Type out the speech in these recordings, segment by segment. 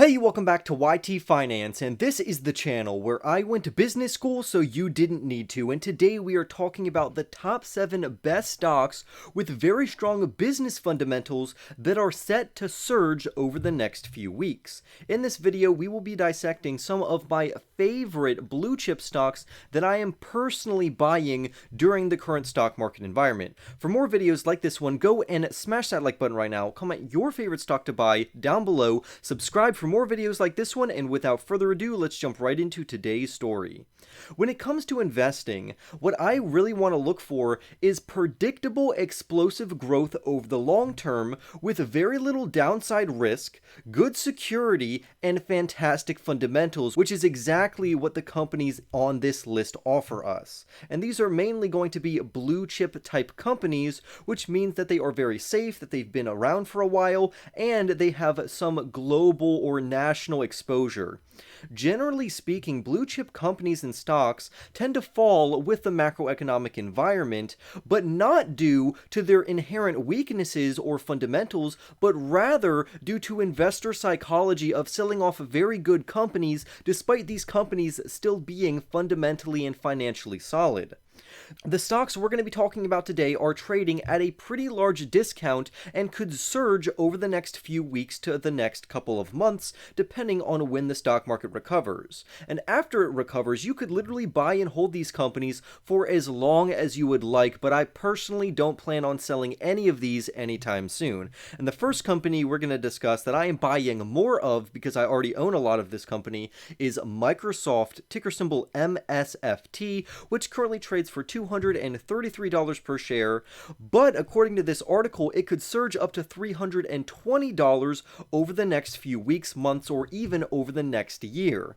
Hey, welcome back to YT Finance, and this is the channel where I went to business school so you didn't need to, and today we are talking about the top 7 best stocks with very strong business fundamentals that are set to surge over the next few weeks. In this video, we will be dissecting some of my favorite blue chip stocks that I am personally buying during the current stock market environment. For more videos like this one, go and smash that like button right now, comment your favorite stock to buy down below, subscribe for more videos like this one, and without further ado, let's jump right into today's story. When it comes to investing, what I really want to look for is predictable explosive growth over the long term with very little downside risk, good security, and fantastic fundamentals, which is exactly what the companies on this list offer us. And these are mainly going to be blue chip type companies, which means that they are very safe, that they've been around for a while, and they have some global or national exposure. Generally speaking, blue chip companies and stocks tend to fall with the macroeconomic environment, but not due to their inherent weaknesses or fundamentals, but rather due to investor psychology of selling off very good companies despite these companies still being fundamentally and financially solid. The stocks we're going to be talking about today are trading at a pretty large discount and could surge over the next few weeks to the next couple of months, depending on when the stock market recovers. And after it recovers, you could literally buy and hold these companies for as long as you would like, but I personally don't plan on selling any of these anytime soon. And the first company we're going to discuss that I am buying more of, because I already own a lot of this company, is Microsoft, ticker symbol MSFT, which currently trades for $233 per share, but according to this article, it could surge up to $320 over the next few weeks, months, or even over the next year.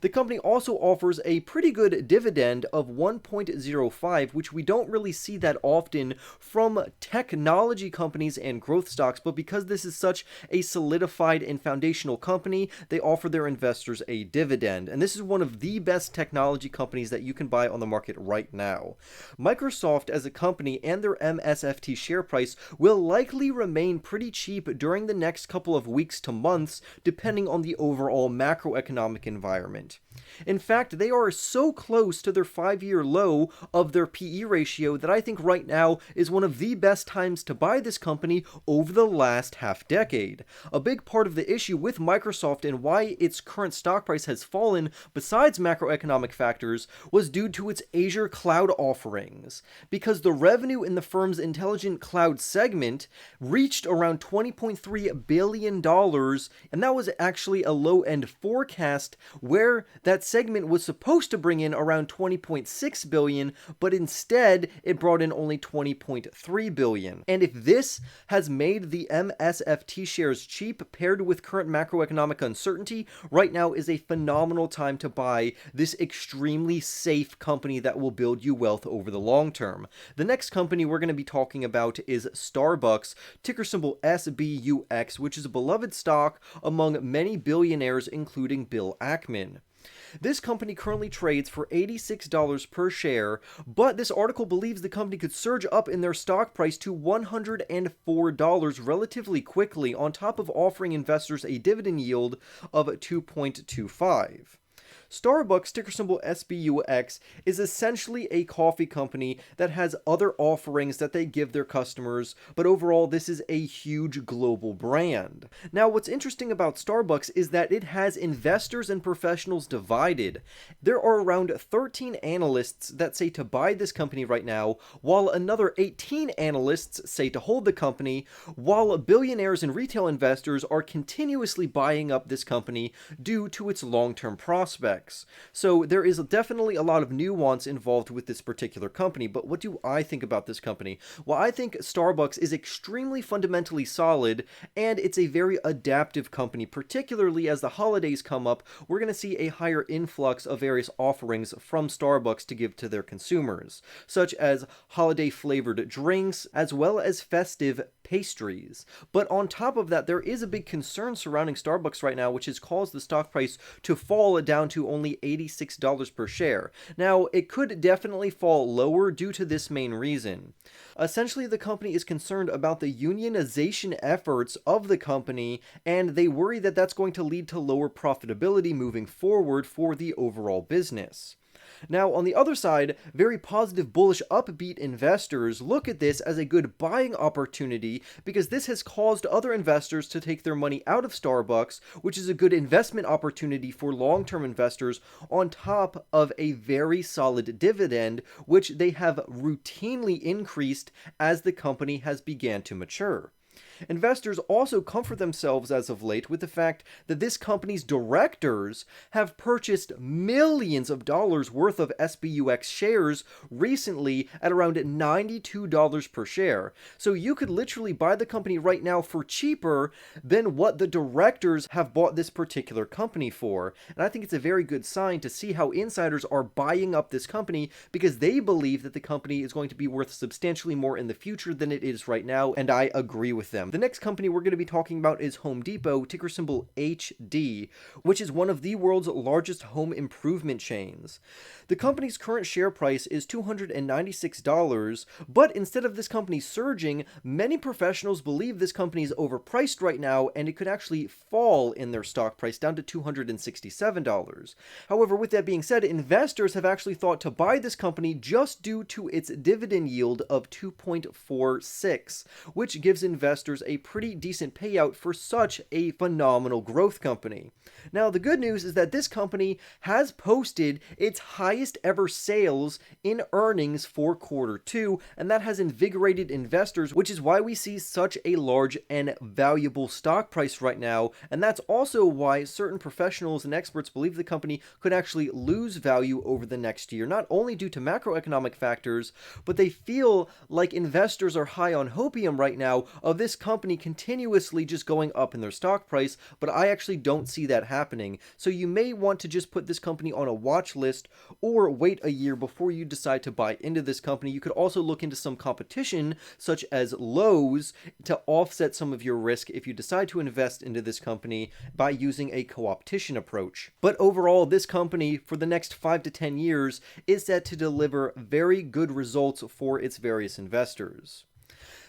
The company also offers a pretty good dividend of 1.05, which we don't really see that often from technology companies and growth stocks, but because this is such a solidified and foundational company, they offer their investors a dividend, and this is one of the best technology companies that you can buy on the market right now. Microsoft as a company and their MSFT share price will likely remain pretty cheap during the next couple of weeks to months, depending on the overall macroeconomic environment. In fact, they are so close to their 5-year low of their PE ratio that I think right now is one of the best times to buy this company over the last half decade. A big part of the issue with Microsoft and why its current stock price has fallen, besides macroeconomic factors, was due to its Azure cloud offerings, because the revenue in the firm's intelligent cloud segment reached around $20.3 billion, and that was actually a low-end forecast where that segment was supposed to bring in around $20.6 billion, but instead it brought in only $20.3 billion. And if this has made the MSFT shares cheap paired with current macroeconomic uncertainty, right now is a phenomenal time to buy this extremely safe company that will build you wealth over the long term. The next company we're going to be talking about is Starbucks, ticker symbol SBUX, which is a beloved stock among many billionaires, including Bill Ackman. This company currently trades for $86 per share, but this article believes the company could surge up in their stock price to $104 relatively quickly, on top of offering investors a dividend yield of 2.25. Starbucks, ticker symbol SBUX, is essentially a coffee company that has other offerings that they give their customers, but overall this is a huge global brand. Now, what's interesting about Starbucks is that it has investors and professionals divided. There are around 13 analysts that say to buy this company right now, while another 18 analysts say to hold the company, while billionaires and retail investors are continuously buying up this company due to its long-term prospects. So there is definitely a lot of nuance involved with this particular company, but what do I think about this company? Well, I think Starbucks is extremely fundamentally solid, and it's a very adaptive company, particularly as the holidays come up. We're going to see a higher influx of various offerings from Starbucks to give to their consumers, such as holiday flavored drinks, as well as festive pastries. But on top of that, there is a big concern surrounding Starbucks right now, which has caused the stock price to fall down to to only $86 per share. Now, it could definitely fall lower due to this main reason. Essentially, the company is concerned about the unionization efforts of the company, and they worry that that's going to lead to lower profitability moving forward for the overall business. Now, on the other side, very positive, bullish, upbeat investors look at this as a good buying opportunity because this has caused other investors to take their money out of Starbucks, which is a good investment opportunity for long-term investors on top of a very solid dividend, which they have routinely increased as the company has began to mature. Investors also comfort themselves as of late with the fact that this company's directors have purchased millions of dollars worth of SBUX shares recently at around $92 per share. So you could literally buy the company right now for cheaper than what the directors have bought this particular company for. And I think it's a very good sign to see how insiders are buying up this company because they believe that the company is going to be worth substantially more in the future than it is right now, and I agree with them. The next company we're going to be talking about is Home Depot, ticker symbol HD, which is one of the world's largest home improvement chains. The company's current share price is $296, but instead of this company surging, many professionals believe this company is overpriced right now and it could actually fall in their stock price down to $267. However, with that being said, investors have actually thought to buy this company just due to its dividend yield of 2.46, which gives investors a pretty decent payout for such a phenomenal growth company. Now, the good news is that this company has posted its highest ever sales in earnings for Q2, and that has invigorated investors, which is why we see such a large and valuable stock price right now, and that's also why certain professionals and experts believe the company could actually lose value over the next year, not only due to macroeconomic factors, but they feel like investors are high on hopium right now of this company continuously just going up in their stock price, but I actually don't see that happening. So you may want to just put this company on a watch list or wait a year before you decide to buy into this company. You could also look into some competition such as Lowe's to offset some of your risk if you decide to invest into this company by using a co-opetition approach. But overall, this company for the next 5 to 10 years is set to deliver very good results for its various investors.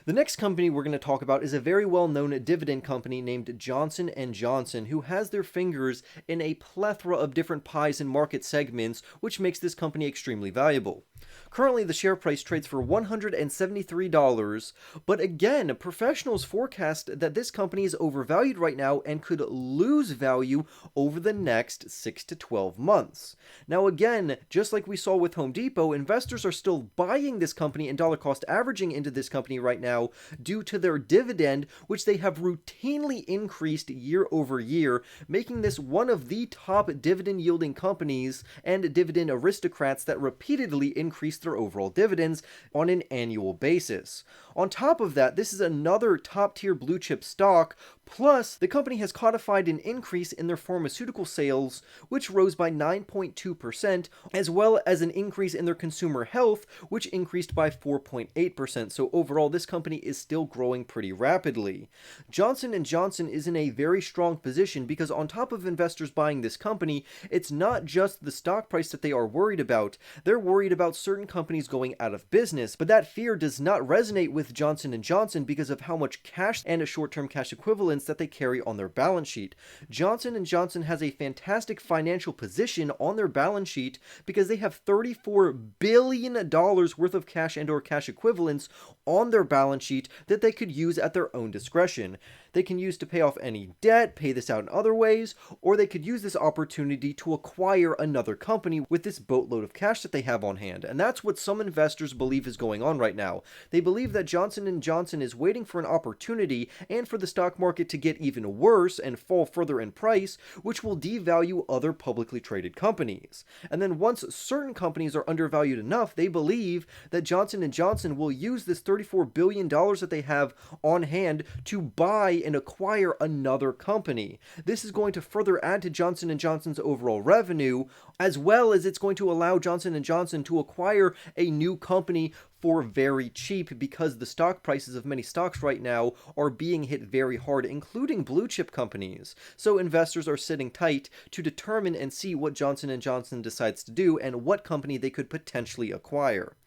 The next company we're going to talk about is a very well-known dividend company named Johnson & Johnson, who has their fingers in a plethora of different pies and market segments, which makes this company extremely valuable. Currently, the share price trades for $173, but again, professionals forecast that this company is overvalued right now and could lose value over the next 6 to 12 months. Now again, just like we saw with Home Depot, investors are still buying this company and dollar cost averaging into this company right now due to their dividend, which they have routinely increased year over year, making this one of the top dividend yielding companies and dividend aristocrats that repeatedly increase their overall dividends on an annual basis. On top of that, this is another top tier blue chip stock. Plus, the company has codified an increase in their pharmaceutical sales, which rose by 9.2%, as well as an increase in their consumer health, which increased by 4.8%. So overall, this company is still growing pretty rapidly. Johnson & Johnson is in a very strong position because on top of investors buying this company, it's not just the stock price that they are worried about. They're worried about certain companies going out of business, but that fear does not resonate with Johnson & Johnson because of how much cash and short-term cash equivalents that they carry on their balance sheet. Johnson & Johnson has a fantastic financial position on their balance sheet because they have $34 billion worth of cash and or cash equivalents on their balance sheet that they could use at their own discretion. They can use to pay off any debt, pay this out in other ways, or they could use this opportunity to acquire another company with this boatload of cash that they have on hand. And that's what some investors believe is going on right now. They believe that Johnson & Johnson is waiting for an opportunity and for the stock market to get even worse and fall further in price, which will devalue other publicly traded companies. And then once certain companies are undervalued enough, they believe that Johnson & Johnson will use this $34 billion that they have on hand to buy and acquire another company. This is going to further add to Johnson & Johnson's overall revenue, as well as it's going to allow Johnson & Johnson to acquire a new company for very cheap, because the stock prices of many stocks right now are being hit very hard, including blue chip companies. So investors are sitting tight to determine and see what Johnson & Johnson decides to do and what company they could potentially acquire.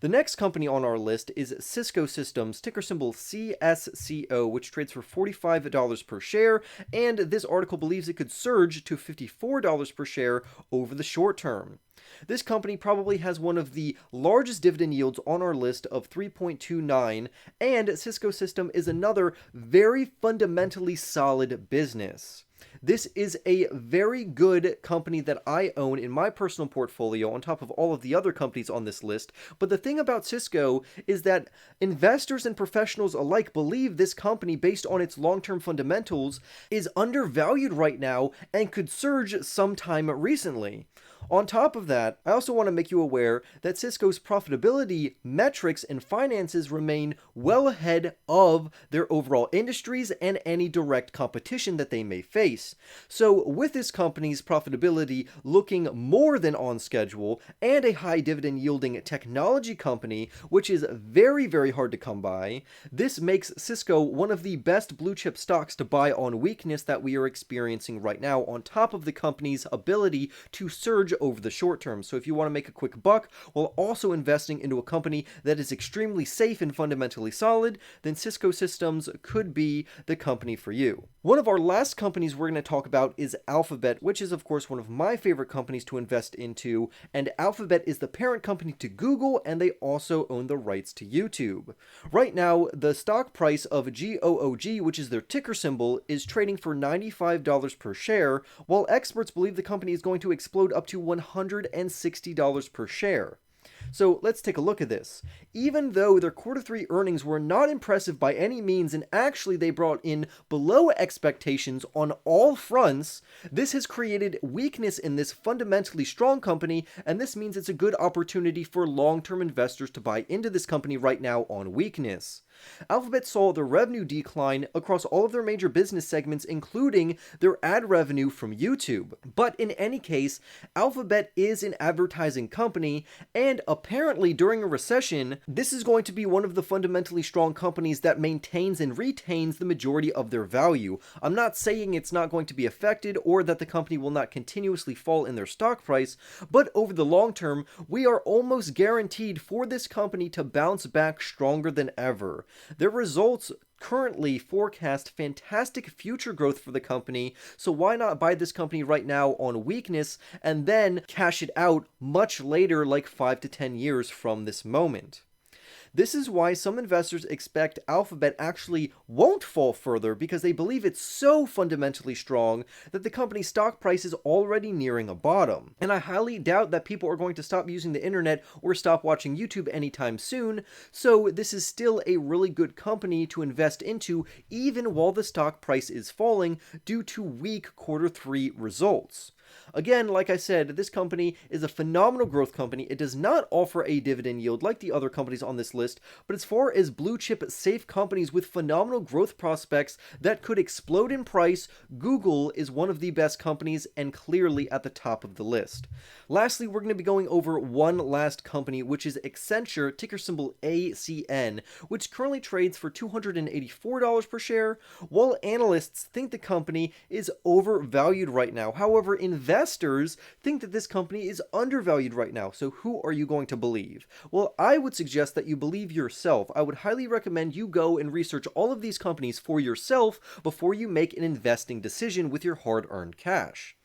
The next company on our list is Cisco Systems, ticker symbol CSCO, which trades for $45 per share, and this article believes it could surge to $54 per share over the short term. This company probably has one of the largest dividend yields on our list of 3.29, and Cisco System is another very fundamentally solid business. This is a very good company that I own in my personal portfolio on top of all of the other companies on this list. But the thing about Cisco is that investors and professionals alike believe this company, based on its long-term fundamentals, is undervalued right now and could surge sometime recently. On top of that, I also want to make you aware that Cisco's profitability metrics and finances remain well ahead of their overall industries and any direct competition that they may face. So with this company's profitability looking more than on schedule and a high dividend yielding technology company, which is very, very hard to come by, this makes Cisco one of the best blue chip stocks to buy on weakness that we are experiencing right now, on top of the company's ability to surge over the short term. So if you want to make a quick buck while also investing into a company that is extremely safe and fundamentally solid, then Cisco Systems could be the company for you. One of our last companies we're going to talk about is Alphabet, which is of course one of my favorite companies to invest into, and Alphabet is the parent company to Google, and they also own the rights to YouTube. Right now, the stock price of GOOG, which is their ticker symbol, is trading for $95 per share, while experts believe the company is going to explode up to $160 per share. So let's take a look at this. Even though their quarter 3 earnings were not impressive by any means, and actually they brought in below expectations on all fronts, this has created weakness in this fundamentally strong company, and this means it's a good opportunity for long-term investors to buy into this company right now on weakness. Alphabet saw their revenue decline across all of their major business segments, including their ad revenue from YouTube. But in any case, Alphabet is an advertising company, and apparently during a recession, this is going to be one of the fundamentally strong companies that maintains and retains the majority of their value. I'm not saying it's not going to be affected or that the company will not continuously fall in their stock price, but over the long term, we are almost guaranteed for this company to bounce back stronger than ever. Their results currently forecast fantastic future growth for the company, so why not buy this company right now on weakness and then cash it out much later, like 5 to 10 years from this moment? This is why some investors expect Alphabet actually won't fall further, because they believe it's so fundamentally strong that the company's stock price is already nearing a bottom. And I highly doubt that people are going to stop using the internet or stop watching YouTube anytime soon, so this is still a really good company to invest into even while the stock price is falling due to weak quarter 3 results. Again, like I said, this company is a phenomenal growth company. It does not offer a dividend yield like the other companies on this list, but as far as blue chip safe companies with phenomenal growth prospects that could explode in price, Google is one of the best companies and clearly at the top of the list. Lastly, we're going to be going over one last company, which is Accenture, ticker symbol ACN, which currently trades for $284 per share, while analysts think the company is overvalued right now. However, investors think that this company is undervalued right now. So who are you going to believe? Well, I would suggest that you believe yourself. I would highly recommend you go and research all of these companies for yourself before you make an investing decision with your hard-earned cash.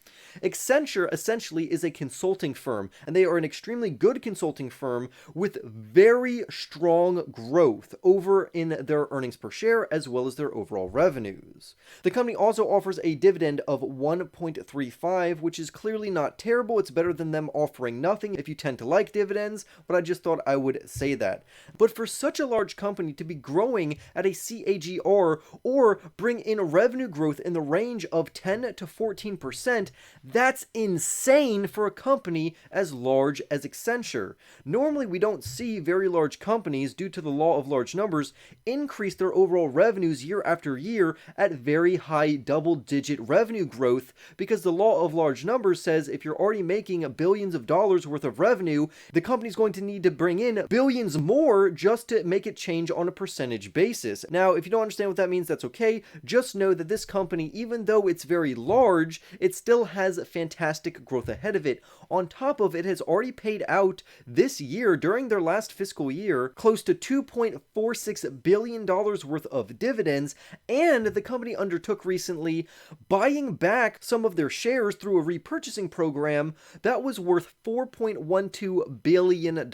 Accenture essentially is a consulting firm, and they are an extremely good consulting firm with very strong growth over in their earnings per share as well as their overall revenues. The company also offers a dividend of 1.35, which is clearly not terrible. It's better than them offering nothing if you tend to like dividends, but I just thought I would say that. But for such a large company to be growing at a CAGR or bring in revenue growth in the range of 10 to 14%, That's insane for a company as large as Accenture. Normally, we don't see very large companies, due to the law of large numbers, increase their overall revenues year after year at very high double-digit revenue growth, because the law of large numbers says if you're already making billions of dollars worth of revenue, the company's going to need to bring in billions more just to make it change on a percentage basis. Now, if you don't understand what that means, that's okay. Just know that this company, even though it's very large, it still has fantastic growth ahead of it. On top of it, has already paid out this year, during their last fiscal year, close to $2.46 billion worth of dividends, and the company undertook recently buying back some of their shares through a repurchasing program that was worth $4.12 billion.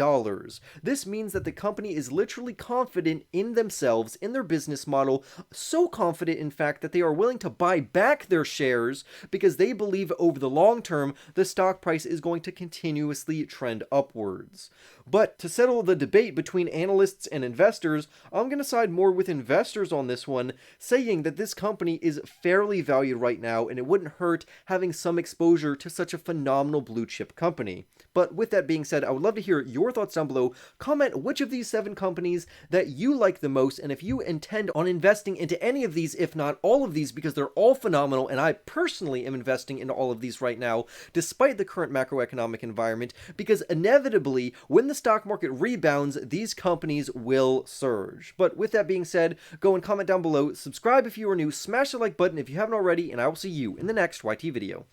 This means that the company is literally confident in themselves, in their business model, so confident in fact that they are willing to buy back their shares because they believe over the long term the stock price is going to continuously trend upwards. But to settle the debate between analysts and investors, I'm going to side more with investors on this one, saying that this company is fairly valued right now and it wouldn't hurt having some exposure to such a phenomenal blue chip company. But with that being said, I would love to hear your thoughts down below. Comment which of these 7 companies that you like the most, and if you intend on investing into any of these, if not all of these, because they're all phenomenal, and I personally am investing into all of these right now, despite the current macroeconomic environment, because inevitably, when the stock market rebounds, these companies will surge. But with that being said, go and comment down below, subscribe if you are new, smash the like button if you haven't already, and I will see you in the next YT video.